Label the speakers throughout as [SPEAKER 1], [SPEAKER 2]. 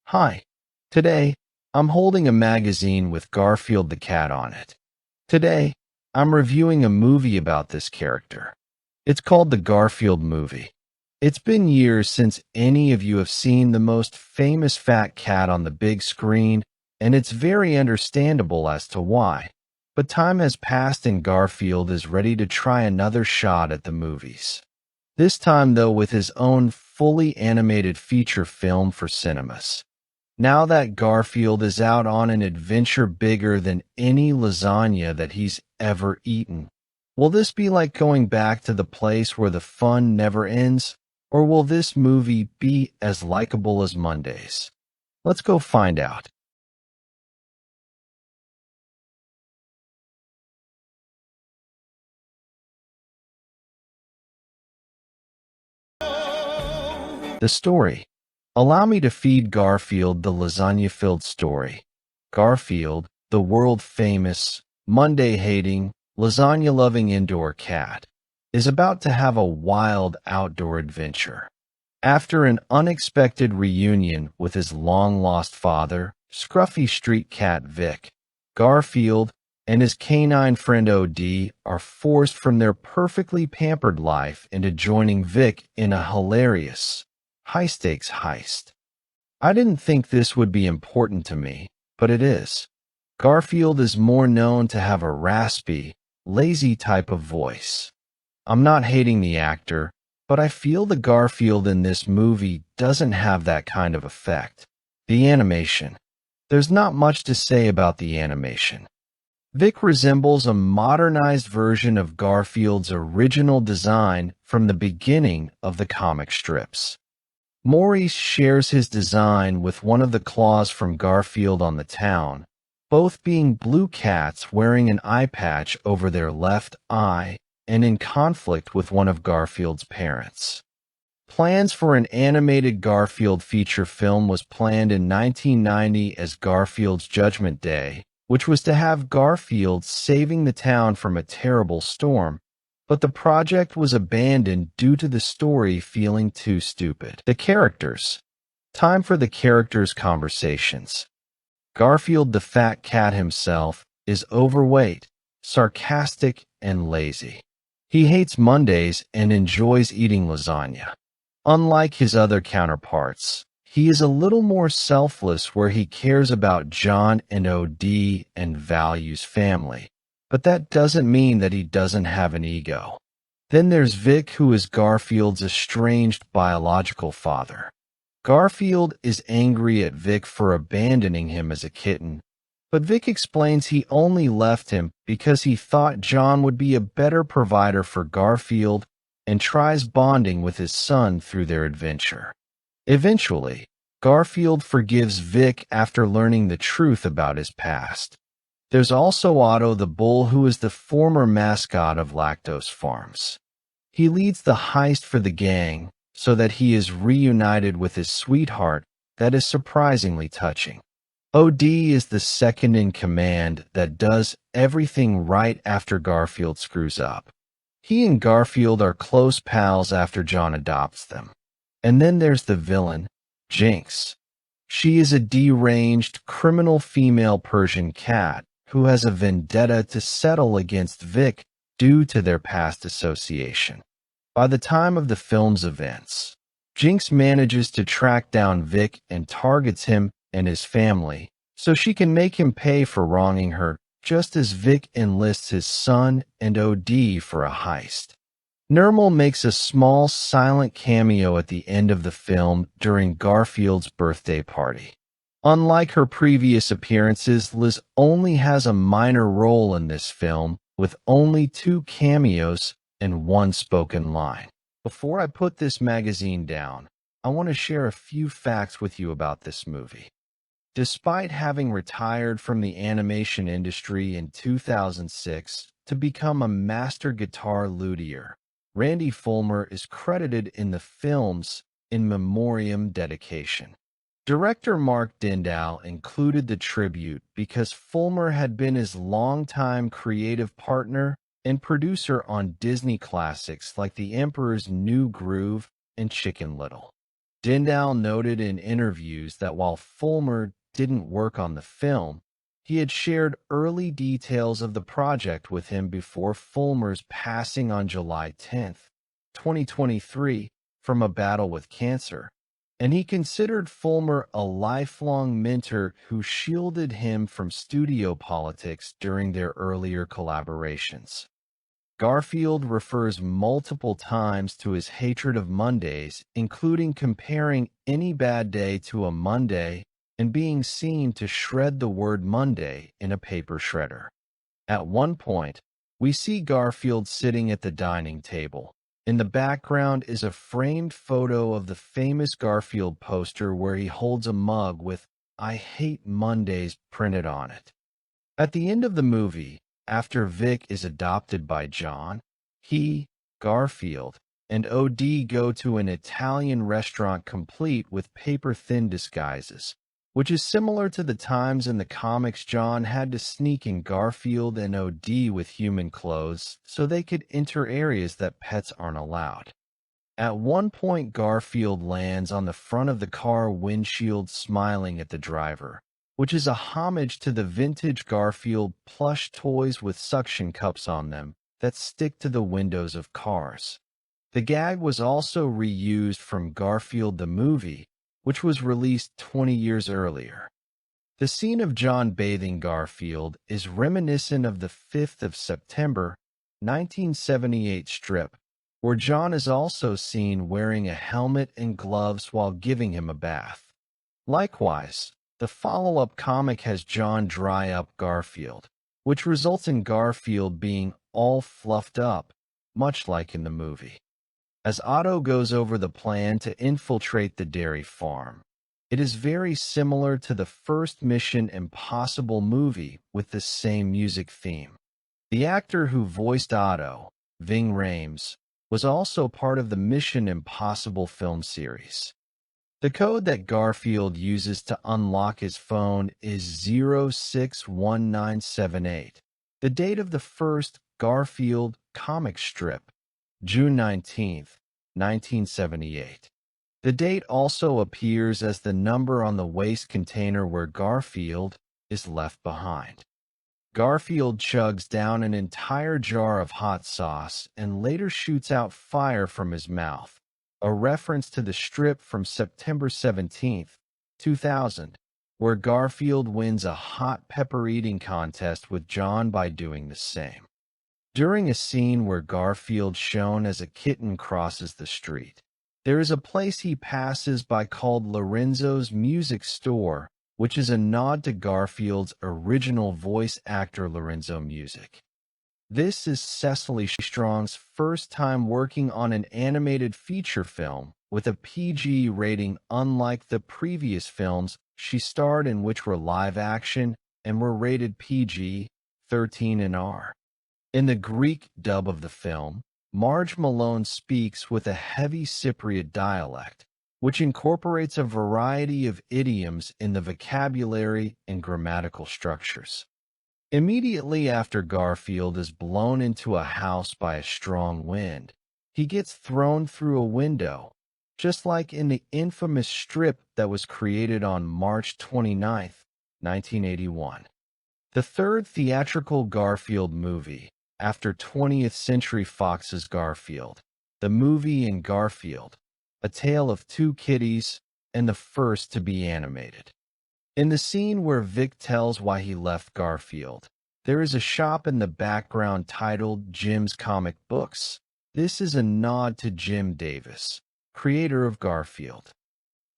[SPEAKER 1] Hi. Today, I'm holding a magazine with Garfield the cat on it. Today, I'm reviewing a movie about this character. It's called the Garfield movie. It's been years since any of you have seen the most famous fat cat on the big screen, and it's very understandable as to why. But time has passed and Garfield is ready to try another shot at the movies. This time, though, with his own fully animated feature film for cinemas. Now that Garfield is out on an adventure bigger than any lasagna that he's ever eaten. Will this be like going back to the place where the fun never ends, or will this movie be as likable as Mondays? Let's go find out. The story. Allow me to feed Garfield the lasagna-filled story. Garfield, the world-famous, Monday-hating, lasagna-loving indoor cat, is about to have a wild outdoor adventure. After an unexpected reunion with his long-lost father, scruffy street cat Vic, Garfield and his canine friend OD are forced from their perfectly pampered life into joining Vic in a hilarious, high-stakes heist. I didn't think this would be important to me, but it is. Garfield is more known to have a raspy, lazy type of voice. I'm not hating the actor, but I feel the Garfield in this movie doesn't have that kind of effect. The animation. There's not much to say about the animation. Vic resembles a modernized version of Garfield's original design from the beginning of the comic strips. Maurice shares his design with one of the claws from Garfield on the town, both being blue cats wearing an eye patch over their left eye and in conflict with one of Garfield's parents. Plans for an animated Garfield feature film was planned in 1990 as Garfield's Judgment Day, which was to have Garfield saving the town from a terrible storm, but the project was abandoned due to the story feeling too stupid. The characters. Time for the characters' conversations. Garfield the fat cat himself is overweight, sarcastic, and lazy. He hates Mondays and enjoys eating lasagna. Unlike his other counterparts, he is a little more selfless where he cares about John and OD and values family. But that doesn't mean that he doesn't have an ego. Then there's Vic, who is Garfield's estranged biological father. Garfield is angry at Vic for abandoning him as a kitten, but Vic explains he only left him because he thought John would be a better provider for Garfield and tries bonding with his son through their adventure. Eventually, Garfield forgives Vic after learning the truth about his past. There's also Otto the bull, who is the former mascot of Lactose Farms. He leads the heist for the gang so that he is reunited with his sweetheart. That is surprisingly touching. OD is the second in command that does everything right after Garfield screws up. He and Garfield are close pals after John adopts them. And then there's the villain, Jinx. She is a deranged, criminal female Persian cat who has a vendetta to settle against Vic due to their past association. By the time of the film's events, Jinx manages to track down Vic and targets him and his family so she can make him pay for wronging her, just as Vic enlists his son and OD for a heist. Nermal makes a small silent cameo at the end of the film during Garfield's birthday party. Unlike her previous appearances, Liz only has a minor role in this film, with only 2 cameos and 1 spoken line. Before I put this magazine down, I want to share a few facts with you about this movie. Despite having retired from the animation industry in 2006 to become a master guitar luthier, Randy Fulmer is credited in the film's in memoriam dedication. Director Mark Dindal included the tribute because Fulmer had been his longtime creative partner and producer on Disney classics like The Emperor's New Groove and Chicken Little. Dindal noted in interviews that while Fulmer didn't work on the film, he had shared early details of the project with him before Fulmer's passing on July 10th, 2023, from a battle with cancer, and he considered Fulmer a lifelong mentor who shielded him from studio politics during their earlier collaborations. Garfield refers multiple times to his hatred of Mondays, including comparing any bad day to a Monday and being seen to shred the word Monday in a paper shredder. At one point, we see Garfield sitting at the dining table. In the background is a framed photo of the famous Garfield poster where he holds a mug with "I hate Mondays" printed on it. At the end of the movie, after Vic is adopted by John, he, Garfield, and OD go to an Italian restaurant complete with paper-thin disguises, which is similar to the times in the comics John had to sneak in Garfield and OD with human clothes so they could enter areas that pets aren't allowed. At one point, Garfield lands on the front of the car windshield smiling at the driver, which is a homage to the vintage Garfield plush toys with suction cups on them that stick to the windows of cars. The gag was also reused from Garfield the movie, which was released 20 years earlier. The scene of John bathing Garfield is reminiscent of the 5th of September, 1978 strip, where John is also seen wearing a helmet and gloves while giving him a bath. Likewise, the follow-up comic has John dry up Garfield, which results in Garfield being all fluffed up, much like in the movie. As Otto goes over the plan to infiltrate the dairy farm, it is very similar to the first Mission Impossible movie with the same music theme. The actor who voiced Otto, Ving Rhames, was also part of the Mission Impossible film series. The code that Garfield uses to unlock his phone is 061978, the date of the first Garfield comic strip, June 19th, 1978. The date also appears as the number on the waste container where Garfield is left behind. Garfield chugs down an entire jar of hot sauce and later shoots out fire from his mouth, a reference to the strip from September 17th, 2000, where Garfield wins a hot pepper eating contest with John by doing the same. During a scene where Garfield shown as a kitten crosses the street, there is a place he passes by called Lorenzo's Music Store, which is a nod to Garfield's original voice actor Lorenzo Music. This is Cecily Strong's first time working on an animated feature film with a PG rating unlike the previous films she starred in, which were live action and were rated PG, 13 and R. In the Greek dub of the film, Marge Malone speaks with a heavy Cypriot dialect, which incorporates a variety of idioms in the vocabulary and grammatical structures. Immediately after Garfield is blown into a house by a strong wind, he gets thrown through a window, just like in the infamous strip that was created on March 29th, 1981. The third theatrical Garfield movie, after 20th Century Fox's Garfield, the movie in Garfield, A Tale of Two Kitties, and the first to be animated. In the scene where Vic tells why he left Garfield, there is a shop in the background titled Jim's Comic Books. This is a nod to Jim Davis, creator of Garfield.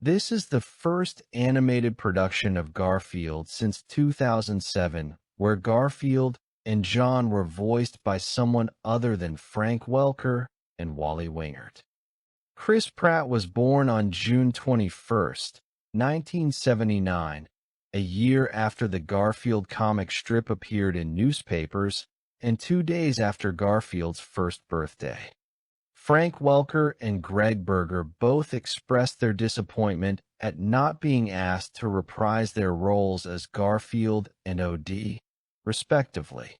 [SPEAKER 1] This is the first animated production of Garfield since 2007, where Garfield and John were voiced by someone other than Frank Welker and Wally Wingert. Chris Pratt was born on June 21st, 1979, a year after the Garfield comic strip appeared in newspapers and 2 days after Garfield's first birthday. Frank Welker and Greg Berger both expressed their disappointment at not being asked to reprise their roles as Garfield and OD, respectively.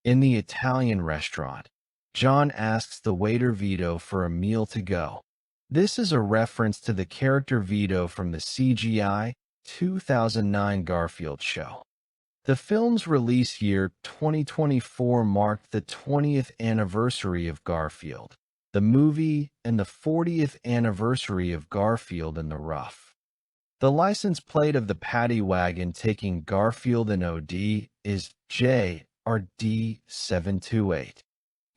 [SPEAKER 1] In the Italian restaurant, John asks the waiter Vito for a meal to go, This is a reference to the character Vito from the CGI 2009 Garfield show. The film's release year, 2024, marked the 20th anniversary of Garfield, the movie, and the 40th anniversary of Garfield in the Rough. The license plate of the paddy wagon taking Garfield and OD is JRD728.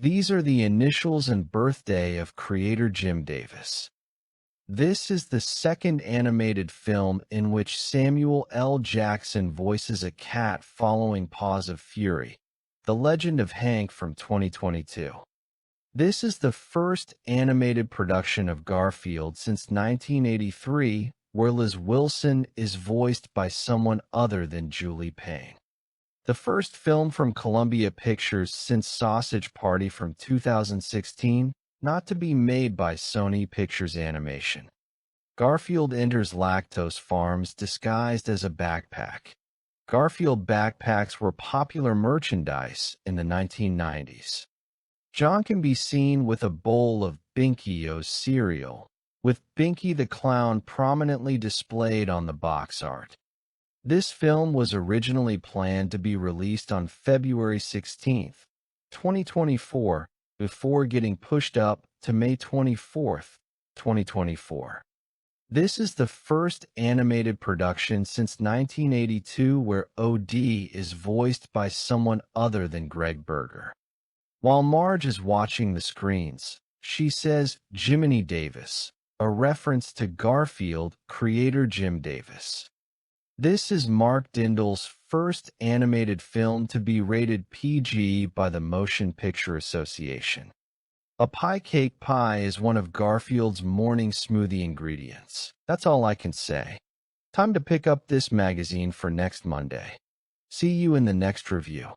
[SPEAKER 1] These are the initials and birthday of creator Jim Davis. This is the second animated film in which Samuel L. Jackson voices a cat following Paws of Fury, The Legend of Hank from 2022. This is the first animated production of Garfield since 1983, where Liz Wilson is voiced by someone other than Julie Payne. The first film from Columbia Pictures since Sausage Party from 2016, not to be made by Sony Pictures Animation. Garfield enters lactose farms disguised as a backpack. Garfield backpacks were popular merchandise in the 1990s. John can be seen with a bowl of Binky-O's cereal, with Binky the Clown prominently displayed on the box art. This film was originally planned to be released on February 16, 2024, before getting pushed up to May 24, 2024. This is the first animated production since 1982 where OD is voiced by someone other than Greg Berger. While Marge is watching the screens, she says Jiminy Davis, a reference to Garfield creator Jim Davis. This is Mark Dindal's first animated film to be rated PG by the Motion Picture Association. A pie cake pie is one of Garfield's morning smoothie ingredients. That's all I can say. Time to pick up this magazine for next Monday. See you in the next review.